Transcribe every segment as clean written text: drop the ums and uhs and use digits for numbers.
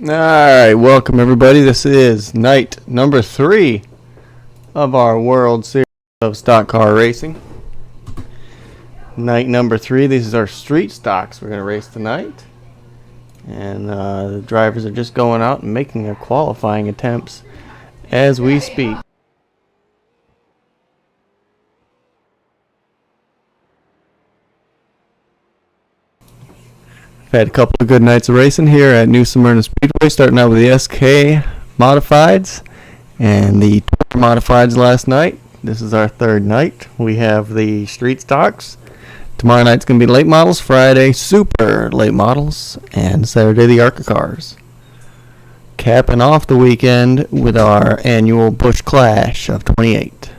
Alright, welcome everybody. This is night number 3 of our World Series of Stock Car Racing. Night number 3, these is our street stocks we're going to race tonight. And the drivers are just going out and making their qualifying attempts as we speak. Had a couple of good nights of racing here at New Smyrna Speedway, starting out with the SK Modifieds and the Tour Modifieds last night. This is our third night. We have the street stocks. Tomorrow night's going to be late models, Friday super late models, and Saturday the ARCA cars. Capping off the weekend with our annual Busch Clash of 28.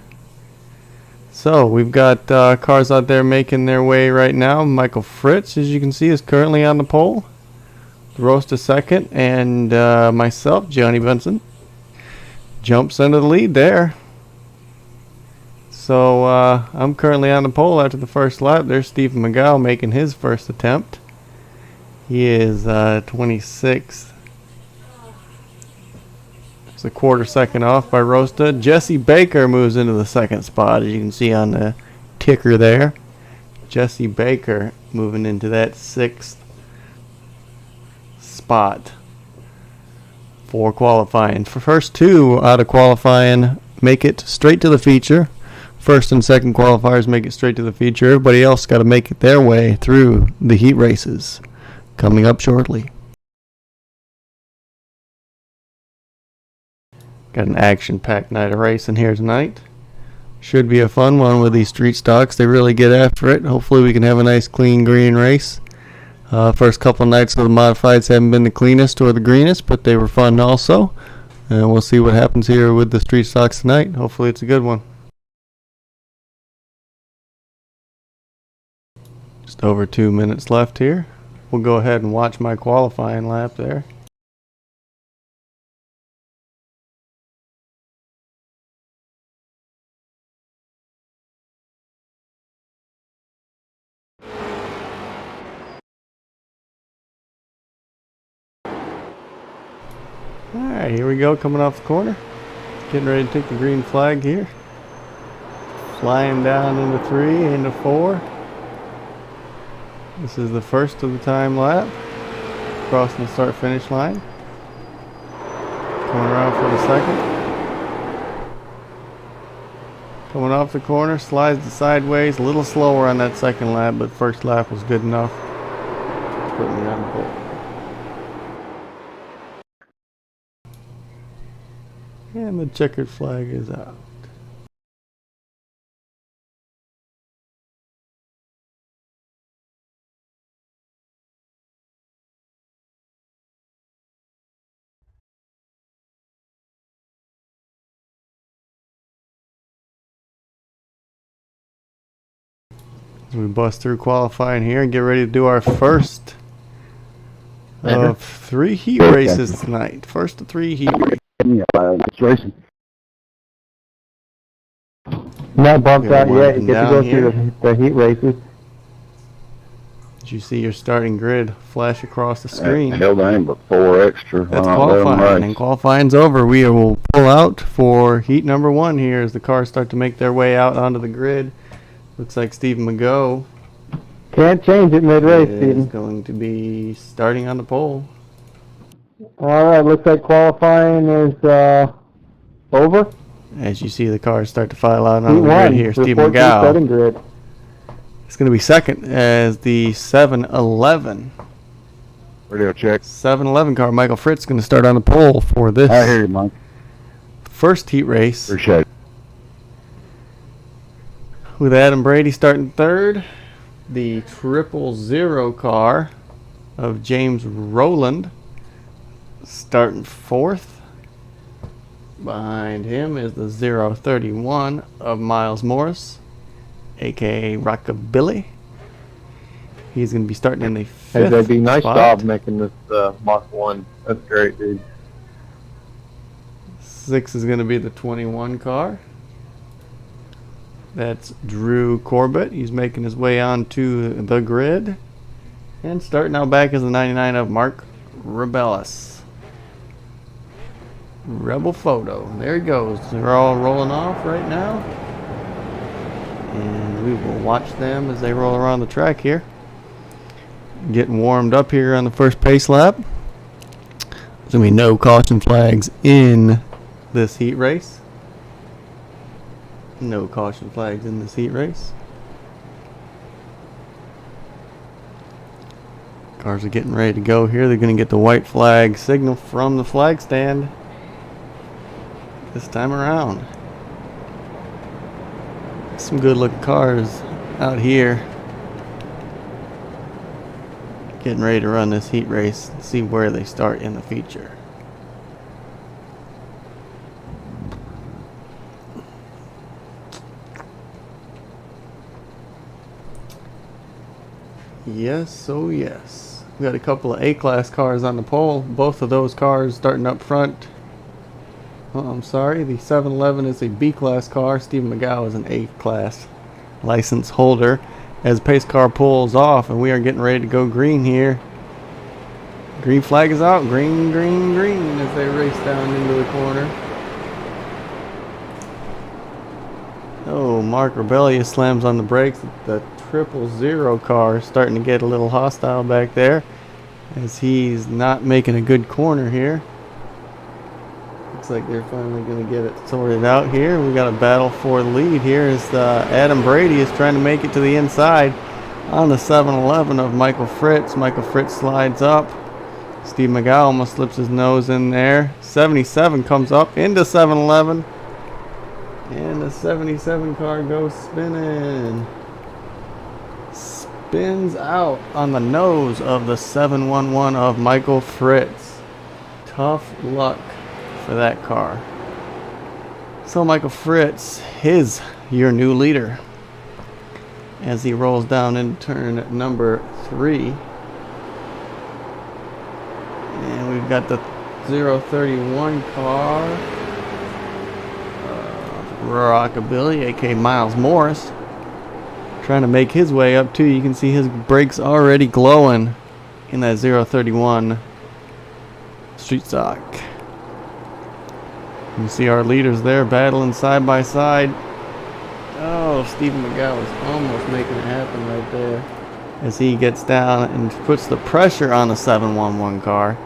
So we've got cars out there making their way right now. Michael Fritz, as you can see, is currently on the pole. Roast a second, and myself, Johnny Benson, jumps into the lead there. So I'm currently on the pole after the first lap. There's Stephen McGow making his first attempt. He is 26th. A quarter second off by Rosta. Jesse Baker moves into the second spot, as you can see on the ticker there. Jesse Baker moving into that 6th spot for qualifying. For first two out of qualifying make it straight to the feature. First and second qualifiers make it straight to the feature. Everybody else got to make it their way through the heat races coming up shortly. Got an action-packed night of racing here tonight. Should be a fun one with these street stocks. They really get after it. Hopefully we can have a nice clean green race. First couple nights of the modifieds haven't been the cleanest or the greenest, but they were fun also. And we'll see what happens here with the street stocks tonight. Hopefully it's a good one. Just over 2 minutes left here. We'll go ahead and watch my qualifying lap there. Alright, here we go, coming off the corner. Getting ready to take the green flag here. Flying down into 3, into 4. This is the first of the time lap. Crossing the start-finish line. Coming around for the second. Coming off the corner, slides sideways. A little slower on that second lap, but first lap was good enough. Put me on the pole. And the checkered flag is out. We bust through qualifying here and get ready to do our first of 3 heat races tonight. First of 3 heat races. Not bumped out yet. You get to go through the heat races. Did you see your starting grid flash across the screen? Hell, they ain't but 4 extra. That's qualifying, and qualifying's over. We will pull out for heat number 1 here as the cars start to make their way out onto the grid. Looks like Stephen McGow can't change it mid-race, Stephen. Is going to be starting on the pole. Alright, looks like qualifying is over. As you see the cars start to file out on the grid here, Stephen McGow. It's going to be second as the 7-11. Radio check. 7-11 car. Michael Fritz is going to start on the pole for this. I hear you, Mike. First heat race. Appreciate it. With Adam Brady starting third. The 000 car of James Rowland starting 4th. Behind him is the 031 of Miles Morris, aka Rockabilly. He's going to be starting in the 5th Hey, that'd be nice spot. job making this Mach 1. That's great, dude. 6 is going to be the 21 car. That's Drew Corbett. He's making his way onto the grid. And starting out back is the 99 of Mark Rebellis. Rebel Photo. There he goes. They're all rolling off right now. And we will watch them as they roll around the track here. Getting warmed up here on the first pace lap. There's going to be no caution flags in this heat race. No caution flags in this heat race. Cars are getting ready to go here. They're going to get the white flag signal from the flag stand this time around. Some good looking cars out here. Getting ready to run this heat race and see where they start in the feature. Yes, oh yes. We got a couple of A-class cars on the pole. Both of those cars starting up front. Oh, I'm sorry. The 711 is a B-class car. Stephen McGow is an A-class license holder. As the pace car pulls off, and we are getting ready to go green here. Green flag is out. Green, green, green as they race down into the corner. Oh, Mark Rebellious slams on the brakes. The 000 car starting to get a little hostile back there as he's not making a good corner here. Looks like they're finally going to get it sorted out here. We got a battle for the lead here as Adam Brady is trying to make it to the inside on the 711 of Michael Fritz. Michael Fritz slides up. Steve McGow almost slips his nose in there. 77 comes up into 711. And the 77 car goes spinning. Spins out on the nose of the 711 of Michael Fritz. Tough luck for that car. So Michael Fritz is your new leader as he rolls down into turn number 3. And we've got the 031 car, Rockabilly, aka Miles Morris, trying to make his way up too. You can see his brakes already glowing in that 031 street stock. You see our leaders there battling side by side. Oh, Stephen McGow is almost making it happen right there as he gets down and puts the pressure on the 711 car.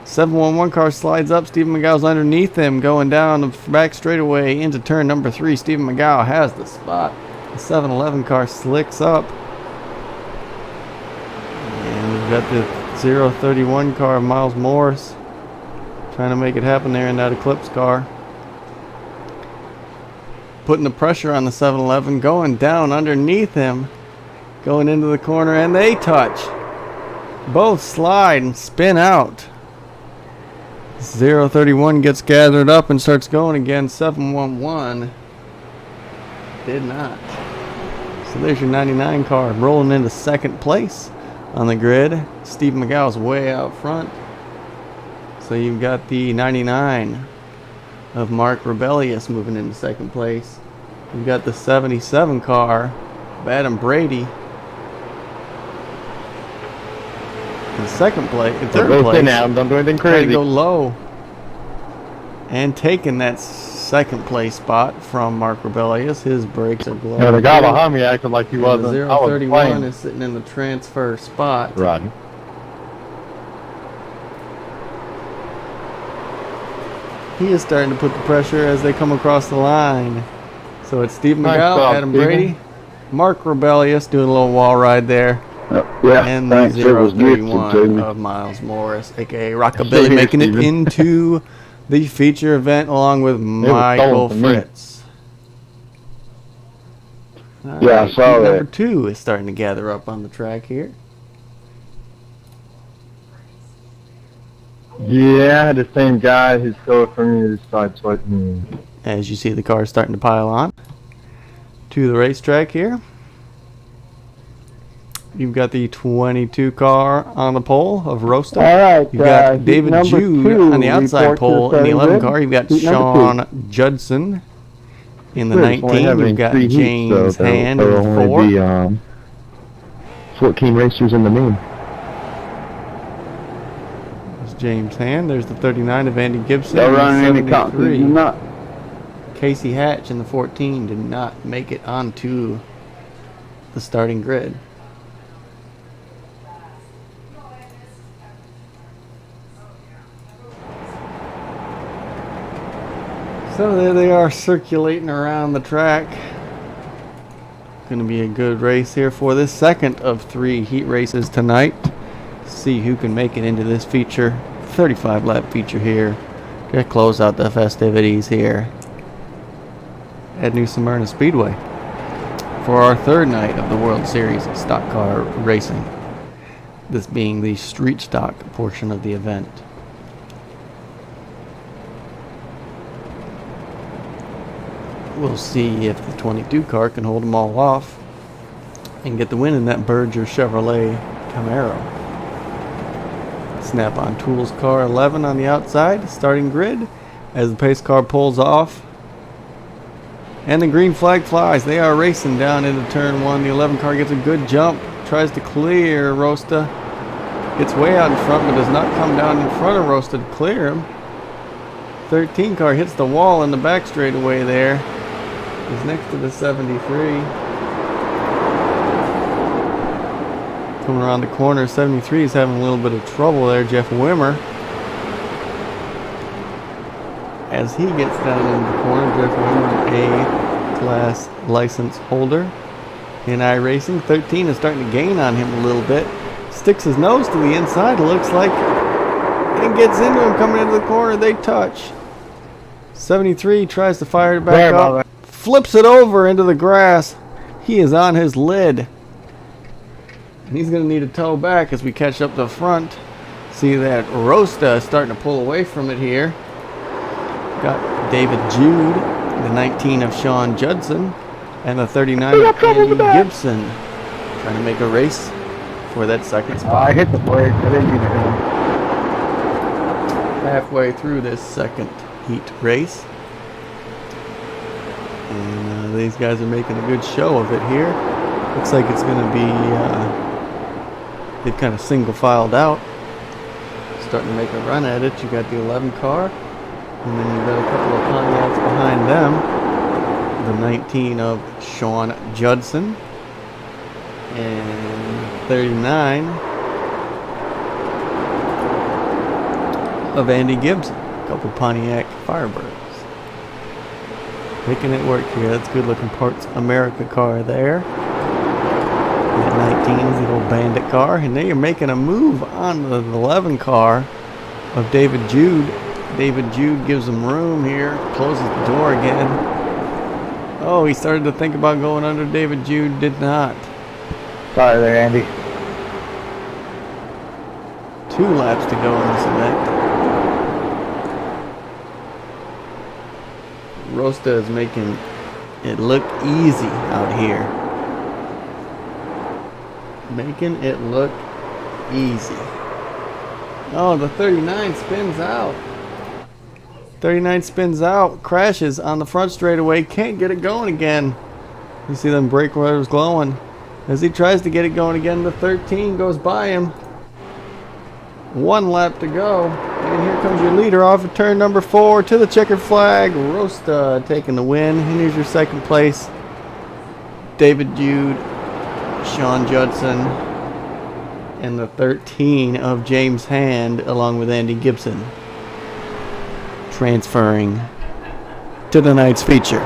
711 car slides up. Stephen McGow's underneath him going down the back straightaway into turn number 3. Stephen McGow has the spot. The 711 car slicks up. And we've got the 031 car, Miles Morris, trying to make it happen there in that Eclipse car. Putting the pressure on the 711, going down underneath him, going into the corner, and they touch. Both slide and spin out. 031 gets gathered up and starts going again. 711 did not. So there's your 99 car rolling into second place on the grid. Steve McGow's way out front. So you've got the 99 of Mark Rebellious moving into second place. You've got the 77 car of Adam Brady in second place. In third place. Don't do anything Trying crazy. to go low and taking that second place spot from Mark Rebellious. His brakes are glowing. Yeah, the guy behind me acted like he And wasn't. the I was 031 playing. is sitting in the transfer spot. Right. He is starting to put the pressure as they come across the line. So it's Steve Nice McGow, job, Adam Steven. Brady, Mark Rebellious doing a little wall ride there, Yeah, and the thanks. It was gifted to 031 me. of Miles Morris, aka Rockabilly, making it Steven. into the feature event along with Michael stolen from me. Fritz. All Yeah, I right, saw heat that. number 2 is starting to gather up on the track here. Yeah, the same guy who stole it from me decided to As you see the cars starting to pile on to the racetrack here. You've got the 22 car on the pole of Rosta. All right, You've got heat David number Jude 2 on the outside report to pole in the starting 11 grid. car. You've got Heat number Sean Judson in the Good, it's only 19. having You've got 3 heats, James so Hand there'll in the only 4. be 14 racers in the main. James Hand. There's the 39 of Andy Gibson. Y'all And running the any contests 73. or not? Casey Hatch in the 14 did not make it onto the starting grid. So there they are, circulating around the track. Going to be a good race here for this second of 3 heat races tonight. See who can make it into this feature, 35 lap feature here to close out the festivities here at New Smyrna Speedway for our third night of the World Series stock car racing. This being the street stock portion of the event. We'll see if the 22 car can hold them all off and get the win in that Berger Chevrolet Camaro. Snap-on Tools car 11 on the outside, starting grid as the pace car pulls off. And the green flag flies. They are racing down into turn 1. The 11 car gets a good jump, tries to clear Rosta. Gets way out in front but does not come down in front of Rosta to clear him. 13 car hits the wall in the back straightaway there. He's next to the 73. Coming around the corner, 73 is having a little bit of trouble there. Jeff Wimmer. As he gets down in the corner, Jeff Wimmer, a class license holder in iRacing. 13 is starting to gain on him a little bit. Sticks his nose to the inside, looks like, and gets into him coming into the corner. They touch. 73 tries to fire it back up. Flips it over into the grass. He is on his lid. And he's going to need a tow back as we catch up the front. See that Rosta is starting to pull away from it here. Got David Jude, the 19 of Sean Judson, and the 39 of Andy Gibson. Trying to make a race for that second spot. I hit the brake. I didn't mean to hit him. Halfway through this second heat race. And these guys are making a good show of it here. Looks like it's going to be, they've kind of single filed out. Starting to make a run at it. You got the 11 car. And then you've got a couple of Pontiacs behind them. The 19 of Sean Judson. And 39 of Andy Gibson. A couple Pontiac Firebirds. Making it work here. That's good looking Parts America car there. That 19's the old Bandit car. And they are making a move on the 11 car of David Jude. David Jude gives him room here. Closes the door again. Oh, he started to think about going under. David Jude did not. Sorry there, Andy. 2 laps to go in this event. Rosta is making it look easy out here. Making it look easy. Oh, the 39 spins out. 39 spins out, crashes on the front straightaway, can't get it going again. You see them brake rotors glowing. As he tries to get it going again, the 13 goes by him. 1 lap to go. And here comes your leader off of turn number 4 to the checkered flag. Rosta taking the win. And here's your second place. David Jude, Sean Judson, and the 13 of James Hand along with Andy Gibson. Transferring to tonight's feature.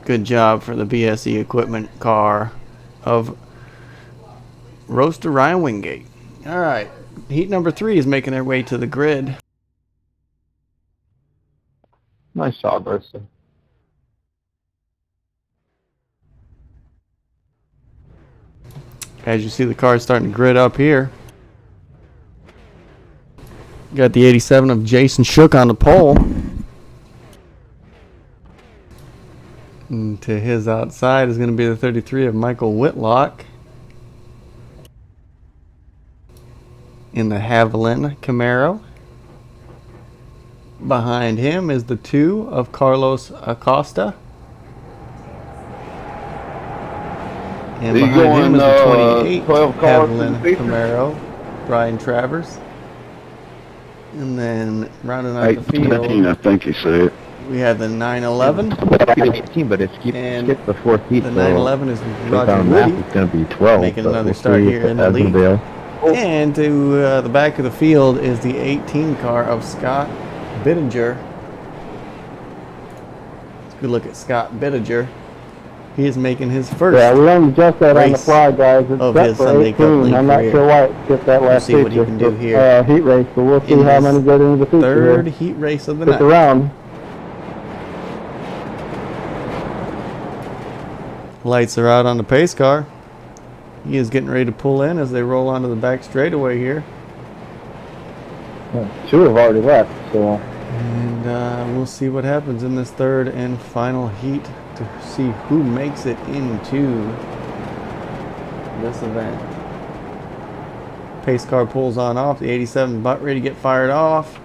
Good job for the BSE equipment car of Rosta Ryan Wingate. All right, heat number 3 is making their way to the grid. Nice job, Rosta. As you see, the car is starting to grid up here. Got the 87 of Jason Shook on the pole. And to his outside is going to be the 33 of Michael Whitlock. In the Haviland Camaro. Behind him is the 2 of Carlos Acosta. And behind him is the 28 Haviland Camaro Ryan Travers. And then rounding out the 18, field, I think you say it. we have the 911. 18, but it's And skipped the fourth heat. The 911 is Roger on math, Woody. it's going to be 12. Making but another we'll start see here if in the lead. Evansville- And to the back of the field is the 18 car of Scott Bittinger. Let's go look at Scott Bittinger. He is making his first. Yeah, we only just that on the race fly, guys. It's of set his for Sunday Cup 18. League I'm not career. sure why it skipped that last see what he feature, can do but, here. Heat race, but we'll see In how his many get into the feature third here. heat race of the Stick night. around. Lights are out on the pace car. He is getting ready to pull in as they roll onto the back straightaway here. Two have already left, so And we'll see what happens in this third and final heat to see who makes it into this event. Pace car pulls on off. The 87 butt ready to get fired off.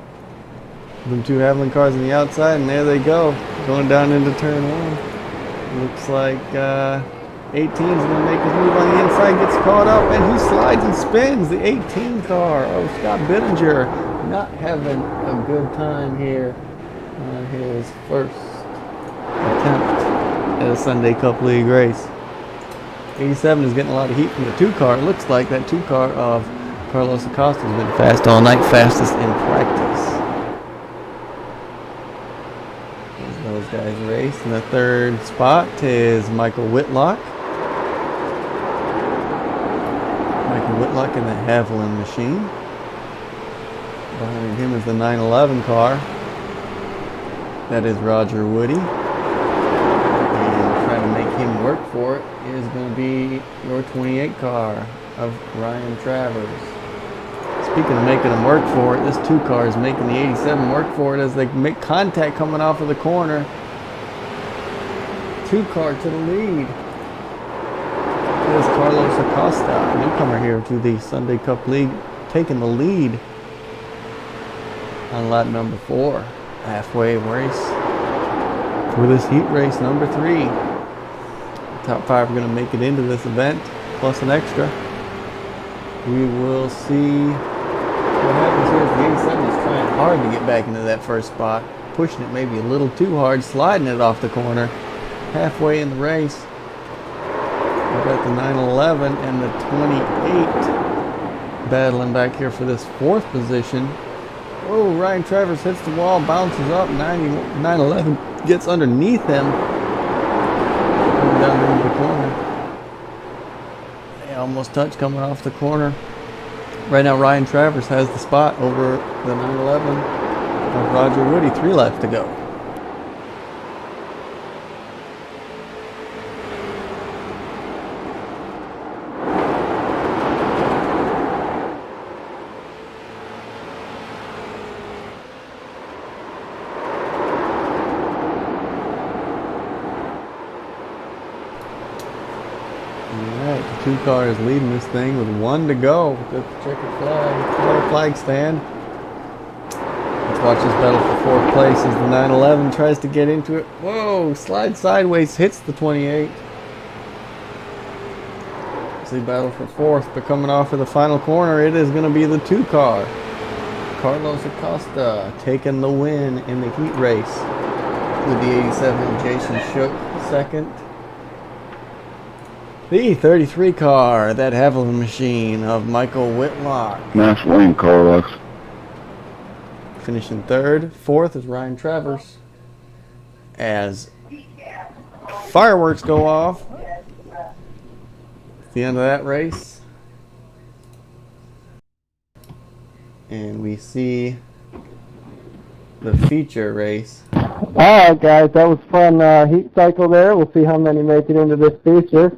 Them two Haviland cars on the outside, and there they go, going down into turn one. Looks like 18's going to make his move on the inside, gets caught up, and he slides and spins. The 18 car of Scott Bittinger not having a good time here on his first attempt at a Sunday Cup League race. 87 is getting a lot of heat from the 2 car. It looks like that 2 car of Carlos Acosta has been fast all night, fastest in practice. As those guys race. In the third spot is Michael Whitlock. Michael Whitlock in the Haviland machine. Behind him is the 911 car. That is Roger Woody. And trying to make him work for it is going to be your 28 car of Ryan Travers. Speaking of making them work for it, this 2 car is making the 87 work for it as they make contact coming off of the corner. 2 car to the lead is Carlos Acosta, newcomer here to the Sunday Cup League, taking the lead on lap number 4, halfway race for this heat race number 3. Top 5 are going to make it into this event, plus an extra. We will see what happens here as the 87 is trying hard to get back into that first spot, pushing it maybe a little too hard, sliding it off the corner, halfway in the race. We've got the 911 and the 28 battling back here for this 4th position. Oh, Ryan Travers hits the wall, bounces up. 911 gets underneath him. Coming down into the corner. They almost touch coming off the corner. Right now, Ryan Travers has the spot over the 911 of Roger Woody. 3 laps to go. Alright, the 2 car is leading this thing with 1 to go. With the checkered flag, color flag stand. Let's watch this battle for 4th place as the 911 tries to get into it. Whoa, slides sideways, hits the 28. As they battle for 4th, but coming off of the final corner, it is going to be the 2 car. Carlos Acosta taking the win in the heat race with the 87 Jason Shook second. The 33 car, that Haviland machine of Michael Whitlock. Nice win, Carlos. Finishing 3rd. 4th is Ryan Travers. As fireworks go off at the end of that race. And we see the feature race. Alright guys, that was fun heat cycle there. We'll see how many make it into this feature.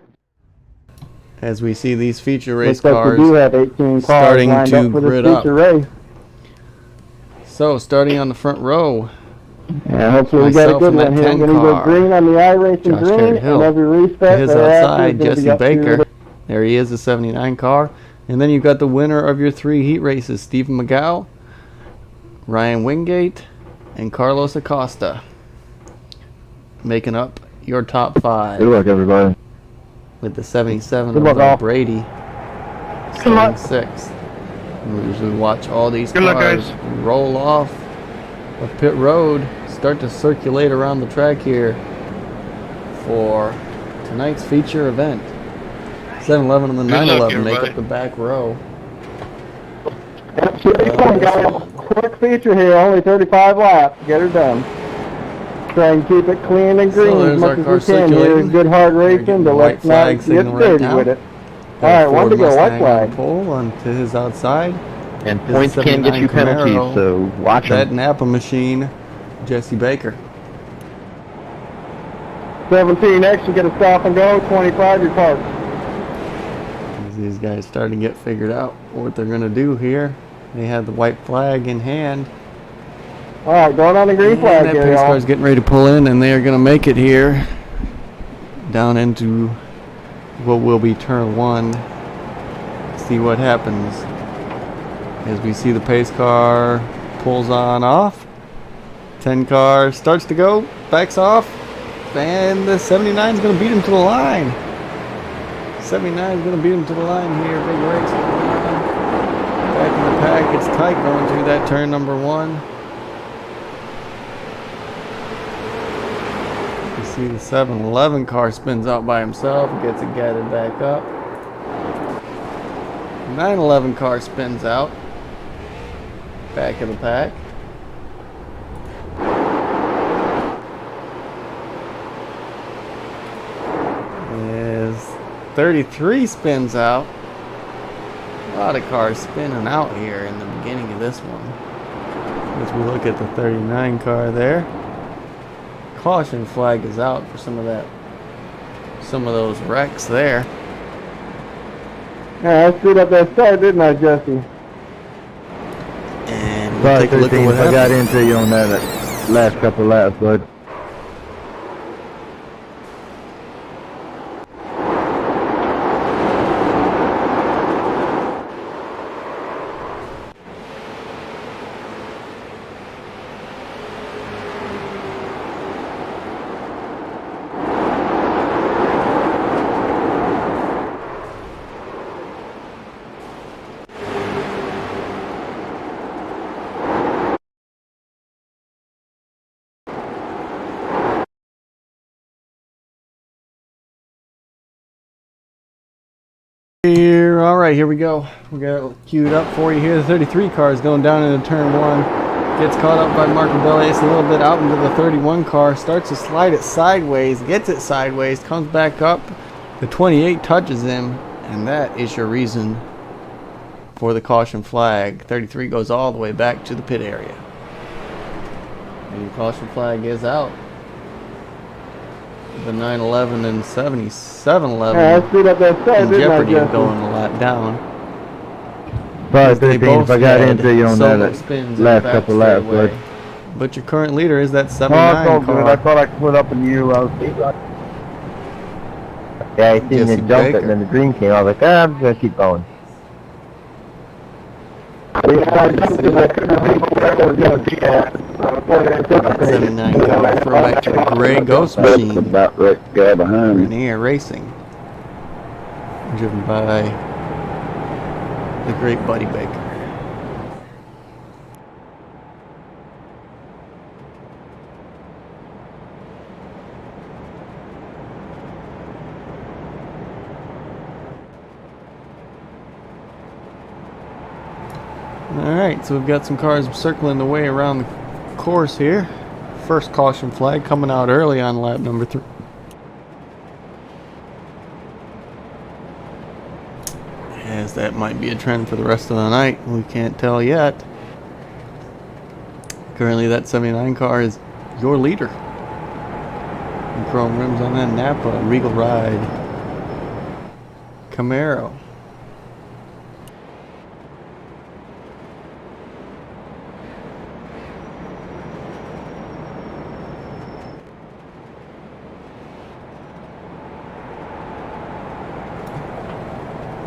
As we see these feature race Looks like we do cars have 18 cars starting lined to up for this grid up. feature race. So, starting on the front row, Yeah, hopefully we got a Myself good in that one here. 10 We're going to go car. green on the iRacing Josh green, Terry Hill. and every respect to his thereafter outside, is gonna Jesse be up to Baker. the- There he is, the 79 car. And then you've got the winner of your 3 heat races, Stephen McGow, Ryan Wingate, and Carlos Acosta, making up your top 5. Good luck, everybody. With the 77 Good of luck, all. Brady Good luck. starting 6th. We usually watch all these Good luck, cars guys. roll off of pit road, start to circulate around the track here for tonight's feature event. 711 and the Good luck, 911 make everybody. up the back row. Should be fun, guys. Quick feature here, only 35 laps. Get her done. Try and keep it clean and green So as there's our much car as we can here. circulating. Good hard We're racing, getting but white let's not flag get signal right dirty now. with it. Got All right, Ford one to go, white Mustang on flag. pole onto his outside. And This is points can get 79 you penalties, Camaro. so watch That them. Napa machine, Jesse Baker. 17X, you get a stop and go. 25, you're parked. As these guys starting to get figured out what they're going to do here. They have the white flag in hand. All right, going on the green And flag that here, pace y'all. car's getting ready to pull in, and they are going to make it here down into what will be turn one. See what happens as we see the pace car pulls on off. 10 car starts to go, backs off, and the 79 is going to beat him to the line. 79 is going to beat him to the line here. Big race going on. Back in the pack, it's tight going through that turn number one. You see the 711 car spins out by himself, gets it gathered back up. 911 car spins out, back of the pack. As 33 spins out. A lot of cars spinning out here in the beginning of this one. As we look at the 39 car there. Caution flag is out for some of those wrecks there. Yeah, I screwed up that start, didn't I, Jesse? And we'll Sorry, take a look at 13, what I got happened. into you on that last couple laps, bud. Here, all right, here we go. We got it queued up for you here. The 33 car is going down into turn one. Gets caught up by Marco Bellias a little bit out into the 31 car. Starts to slide it sideways. Gets it sideways. Comes back up. The 28 touches him. And that is your reason for the caution flag. 33 goes all the way back to the pit area. And your caution flag is out. The 911 and 7711 Yeah, I screwed up that start, in didn't I, jeopardy of Jesse? going a lap down. Sorry, As they 13, both I got had into you on solo that spins in last the back couple laps, straightaway. bud. But your current leader is that Oh, 79 it's all good. I car. thought I split up in you. Yeah, I seen Jesse you jump Baker. it, and then the green came. I was like, I'm just gonna keep going. 79 car throwback to the gray ghost machine. About right guy behind me. Rainier Racing. Driven by the great Buddy Baker. Alright, so we've got some cars circling the way around the course here. First caution flag coming out early on lap number 3. As that might be a trend for the rest of the night, we can't tell yet. Currently that 79 car is your leader. And chrome rims on that Napa Regal Ride Camaro.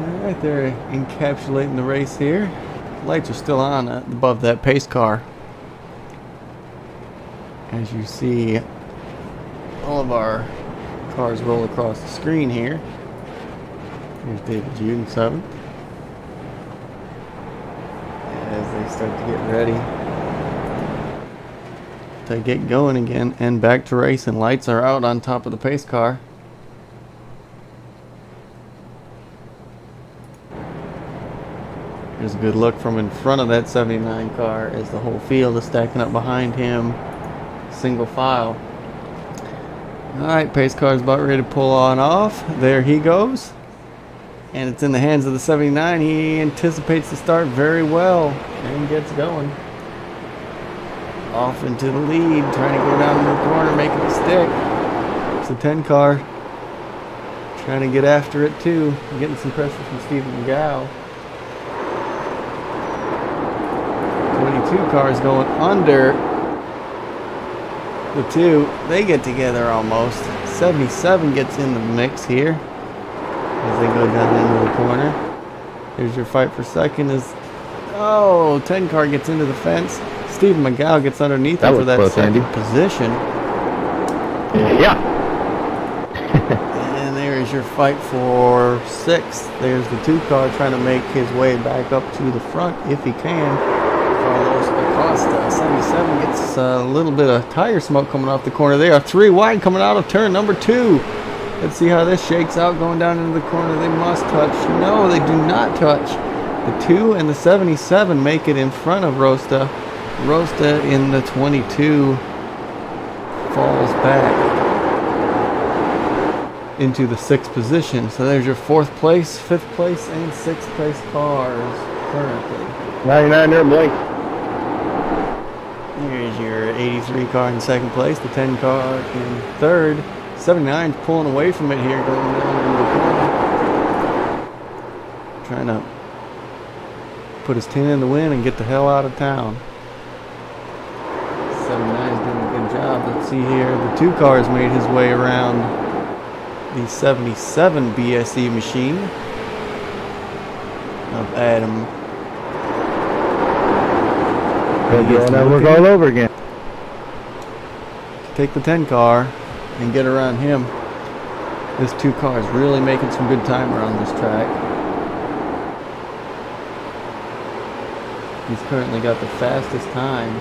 Alright, they're encapsulating the race here. Lights are still on above that pace car. As you see all of our cars roll across the screen here. Here's David Jude in 7th. start to get ready to get going again and back to racing. Lights are out on top of the pace car. Here's a good look from in front of that 79 car as the whole field is stacking up behind him, single file. Alright, pace car is about ready to pull on off. There he goes. And it's in the hands of the 79. He anticipates the start very well and gets going. Off into the lead, trying to go down in the corner, making a stick. It's a 10 car. Trying to get after it too. Getting some pressure from Stephen McGow. 22 cars going under the 2. They get together almost. 77 gets in the mix here as they go down into the corner. Here's your fight for second as 10 car gets into the fence. Stephen McGow gets underneath him for that close, second Andy. position. Yeah. And there is your fight for 6th. There's the 2 car trying to make his way back up to the front if he can. Carlos Acosta, 77 gets a little bit of tire smoke coming off the corner. They are 3 wide coming out of turn number 2. Let's see how this shakes out going down into the corner. They must touch. No, they do not touch. The 2 and the 77 make it in front of Rosta. Rosta in the 22 falls back into the 6th position. So there's your 4th place, 5th place, and 6th place cars currently. 99 there, Blake. Here's your 83 car in 2nd place, the 10 car in 3rd. 79's pulling away from it here, going down into the corner. Trying to put his 10 in the wind and get the hell out of town. 79's doing a good job. Let's see here. The 2 cars made his way around the 77 BSE machine of Adam. That work all over again. Take the 10 car and get around him. This 2 car is really making some good time around this track. He's currently got the fastest time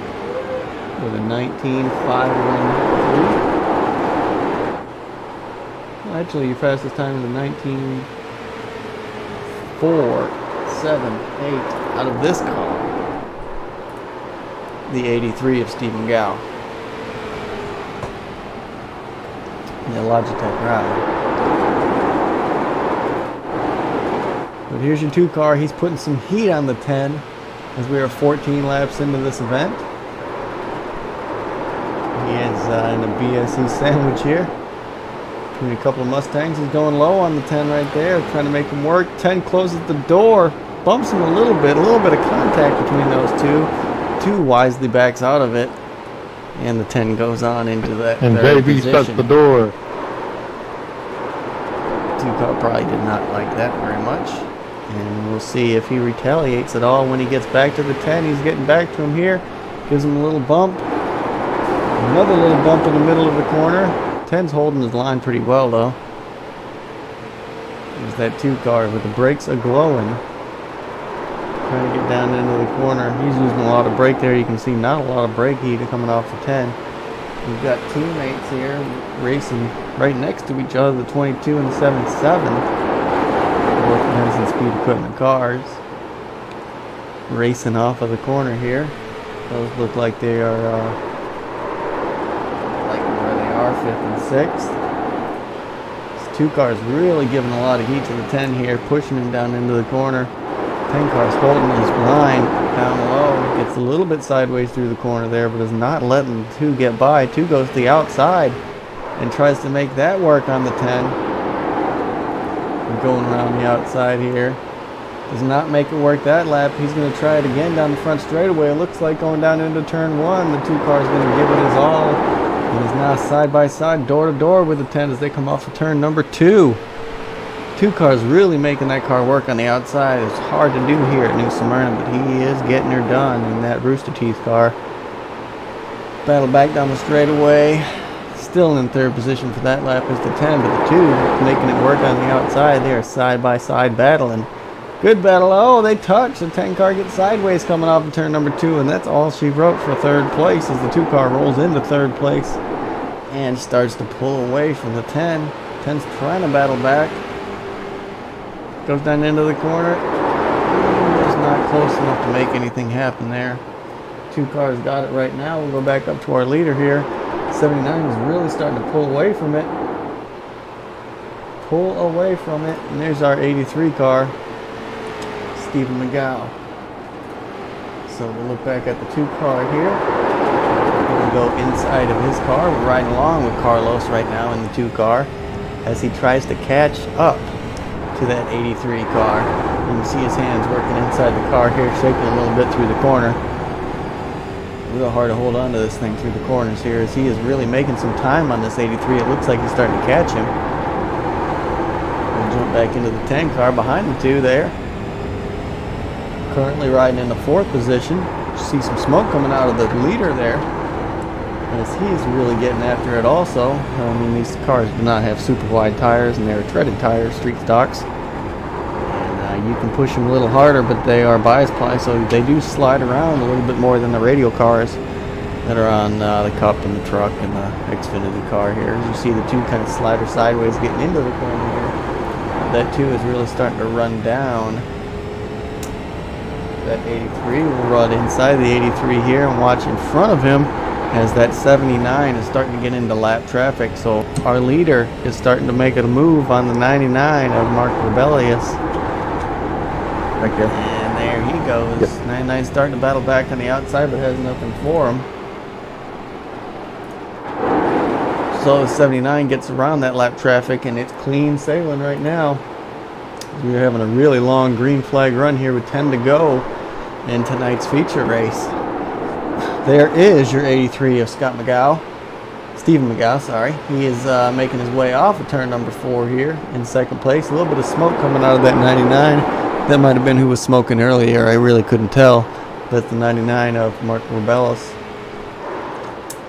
with a 19.513. Well, actually, your fastest time is a 19.478 out of this car. The 83 of Stephen Gow. The Logitech ride. But here's your 2 car. He's putting some heat on the 10 as we are 14 laps into this event. He is in a BSE sandwich here between a couple of Mustangs. He's going low on the 10 right there, trying to make him work. 10 closes the door, bumps him a little bit of contact between those 2. 2 wisely backs out of it, and the 10 goes on into that And third JB shuts position. the door. 2 car probably did not like that very much, and we'll see if he retaliates at all when he gets back to the 10. He's getting back to him here, gives him a little bump, another little bump in the middle of the corner. 10's holding his line pretty well though. There's that 2 car with the brakes a-glowing. Trying to get down into the corner. He's using a lot of brake there. You can see not a lot of brake heat coming off the 10. We've got teammates here racing right next to each other, the 22 and the 77. Both Madison Speed Equipment cars. Racing off of the corner here. Those look like they are like where they are, 5th and 6th. These 2 cars really giving a lot of heat to the 10 here, pushing him down into the corner. 10 car's holding his line down low. Gets a little bit sideways through the corner there, but is not letting 2 get by. 2 goes to the outside and tries to make that work on the 10. And going around the outside here. Does not make it work that lap. He's going to try it again down the front straightaway. It looks like going down into turn 1. The 2 cars going to give it his all. And is now side by side, door to door with the 10 as they come off of turn number 2. 2 cars really making that car work on the outside. It's hard to do here at New Smyrna, but he is getting her done in that Rooster Teeth car. Battle back down the straightaway. Still in 3rd position for that lap is the 10, but the 2 making it work on the outside. They are side by side battling. Good battle. Oh, they touch. The 10 car gets sideways coming off of turn number 2, and that's all she wrote for third place as the 2 car rolls into third place and starts to pull away from the 10. 10's trying to battle back. Goes down into the corner. Just not close enough to make anything happen there. 2 cars got it right now. We'll go back up to our leader here. 79 is really starting to pull away from it. Pull away from it. And there's our 83 car, Stephen McGow. So we'll look back at the 2 car here. We'll go inside of his car. We're riding along with Carlos right now in the 2 car as he tries to catch up to that 83 car. You can see his hands working inside the car here, shaking a little bit through the corner. Real hard to hold on to this thing through the corners here as he is really making some time on this 83. It looks like he's starting to catch him. We'll jump back into the 10 car behind the 2 there. Currently riding in the 4th position. You see some smoke coming out of the leader there as he's really getting after it also. I mean, these cars do not have super wide tires and they're treaded tires, street stocks. And you can push them a little harder, but they are bias ply, so they do slide around a little bit more than the radial cars that are on the Cup and the truck and the Xfinity car here. As you see the 2 kind of slider sideways getting into the corner here. That 2 is really starting to run down. That 83 will run inside the 83 here and watch in front of him as that 79 is starting to get into lap traffic. So our leader is starting to make a move on the 99 of Mark Rebellious. Thank you. And there he goes. Yep. 99 starting to battle back on the outside but has nothing for him. So 79 gets around that lap traffic and it's clean sailing right now. We're having a really long green flag run here with 10 to go in tonight's feature race. There is your 83 of Stephen McGow, sorry. He is making his way off of turn number 4 here in 2nd place. A little bit of smoke coming out of that 99. That might have been who was smoking earlier. I really couldn't tell. That's the 99 of Mark Rebellis.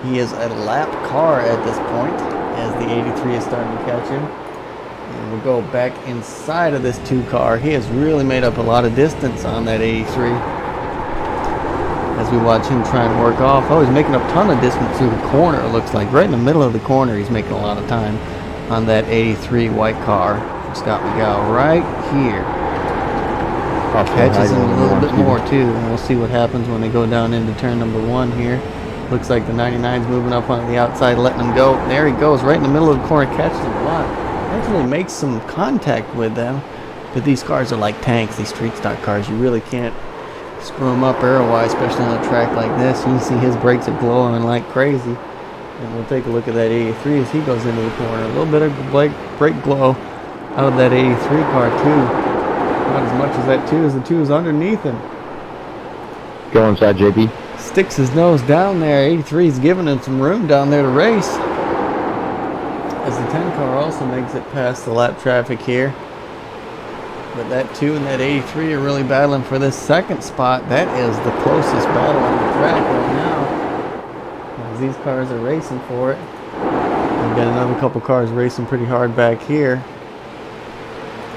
He is a lap car at this point as the 83 is starting to catch him. And we'll go back inside of this 2 car. He has really made up a lot of distance on that 83. As we watch him try and work off. Oh, he's making a ton of distance through the corner, it looks like. Right in the middle of the corner, he's making a lot of time on that 83 white car. Scott McGow right here. Catches him a little bit more, too. And we'll see what happens when they go down into turn number 1 here. Looks like the 99's moving up on the outside, letting him go. There he goes, right in the middle of the corner, catches him a lot. Actually makes some contact with them. But these cars are like tanks, these street stock cars. You really can't screw them up arrow-wise, especially on a track like this. You can see his brakes are glowing like crazy. And we'll take a look at that 83 as he goes into the corner. A little bit of brake glow out of that 83 car, too. Not as much as that 2 as the 2 is underneath him. Go inside, JB. Sticks his nose down there. 83 is giving him some room down there to race. As the 10 car also makes it past the lap traffic here. But that 2 and that 83 are really battling for this 2nd spot. That is the closest battle on the track right now. As these cars are racing for it. We've got another couple cars racing pretty hard back here.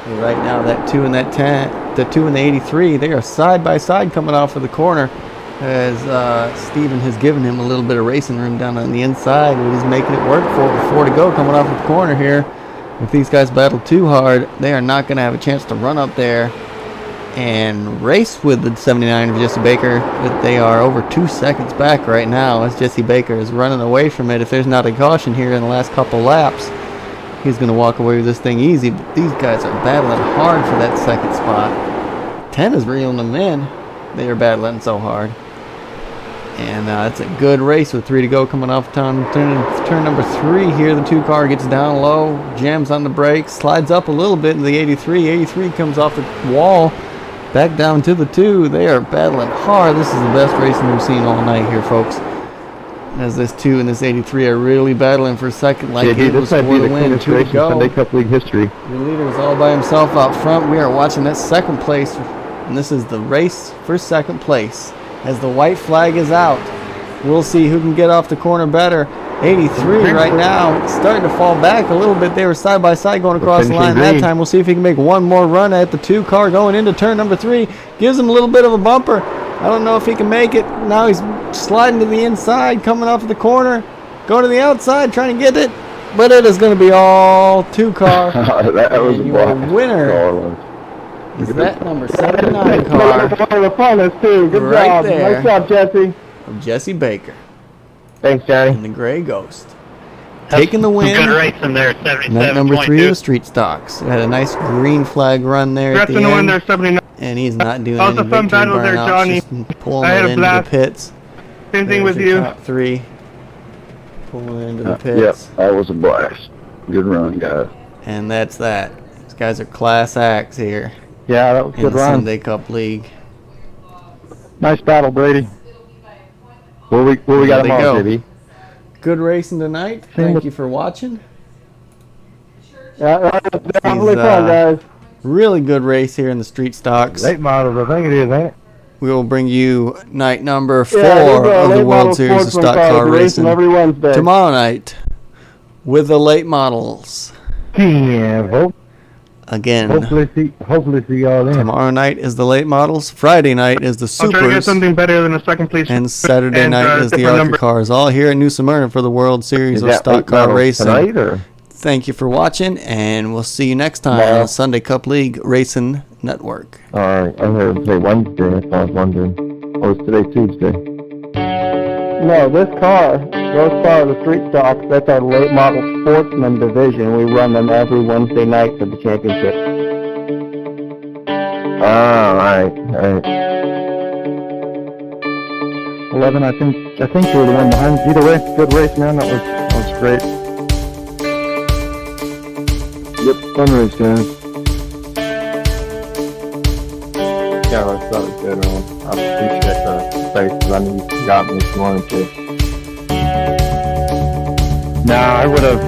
And right now that 2 and that 10, the 2 and the 83, they are side by side coming off of the corner. As Steven has given him a little bit of racing room down on the inside, but he's making it work for it with 4 to go coming off of the corner here. If these guys battle too hard, they are not going to have a chance to run up there and race with the 79 of Jesse Baker. But they are over 2 seconds back right now as Jesse Baker is running away from it. If there's not a caution here in the last couple laps, he's going to walk away with this thing easy. But these guys are battling hard for that 2nd spot. 10 is reeling them in. They are battling so hard. And it's a good race with 3 to go coming off turn number 3 here. The 2 car gets down low, jams on the brakes, slides up a little bit in the 83. 83 comes off the wall, back down to the 2. They are battling hard. This is the best racing we've seen all night here, folks. As this 2 and this 83 are really battling for second like it was for the win. 2 to go. Sunday Cup League history. Your leader is all by himself out front. We are watching that 2nd place, and this is the race for 2nd place. As the white flag is out, we'll see who can get off the corner better. 83 right now. Starting to fall back a little bit. They were side by side going across the line that time. We'll see if he can make one more run at the 2 car going into turn number 3. Gives him a little bit of a bumper. I don't know if he can make it. Now he's sliding to the inside, coming off the corner, going to the outside, trying to get it. But it is going to be all 2 car. That was a your blast. winner is that number 79 car One of the funnest, too. Good Right job. there. Nice job, Jesse. of Jesse Baker Thanks, Johnny. and the Gray Ghost. Taking the win. Good racing there, 77.2. Night number 3 of the Street Stocks. Had a nice green flag run there at Congrats the on the win end. there, 79. And he's not doing That was any a fun victory battle there, burnouts, Johnny. just pulling I had it a into blast. the pits. Same thing There's with your you. top 3. Pulling into the Yep, pits. that was a blast. Good run, guys. And that's that. These guys are class acts here Yeah, that was a in good the run. Sunday Cup League. Nice battle, Brady. Where we There got they them all, go. JB? Good racing tonight. Thank you for watching. Yeah, that was definitely These, fun, guys. Really good race here in the Street Stocks. Late models, I think it is, ain't it? We will bring you night number 4 Yeah, these are of the late World model Series of sportsman Stock cars Car racing Racing every Wednesday. tomorrow night with the late models. Yeah, Again, hopefully see y'all then. tomorrow night is the late models. Friday night is the I'll try to get Supers. something better than a second place. And Saturday and, night is the different ARCA number. cars. All here at New Smyrna for the World Series Is of that Stock late Car models Racing. tonight, or? Thank you for watching, and we'll see you next time on Tomorrow. the Sunday Cup League Racing Network. Alright, I heard him say Wednesday, that's why I was wondering. Or is today Tuesday? No, those cars are the Street Stocks. That's our late model sportsman division. We run them every Wednesday night for the championship. Alright. 11, I think you were the one behind. Either way, good race, man. That was great. Yep, fun race, guys. Yeah, that was good, man. I appreciate the place, because I knew you got me if you wanted to. Nah, I would have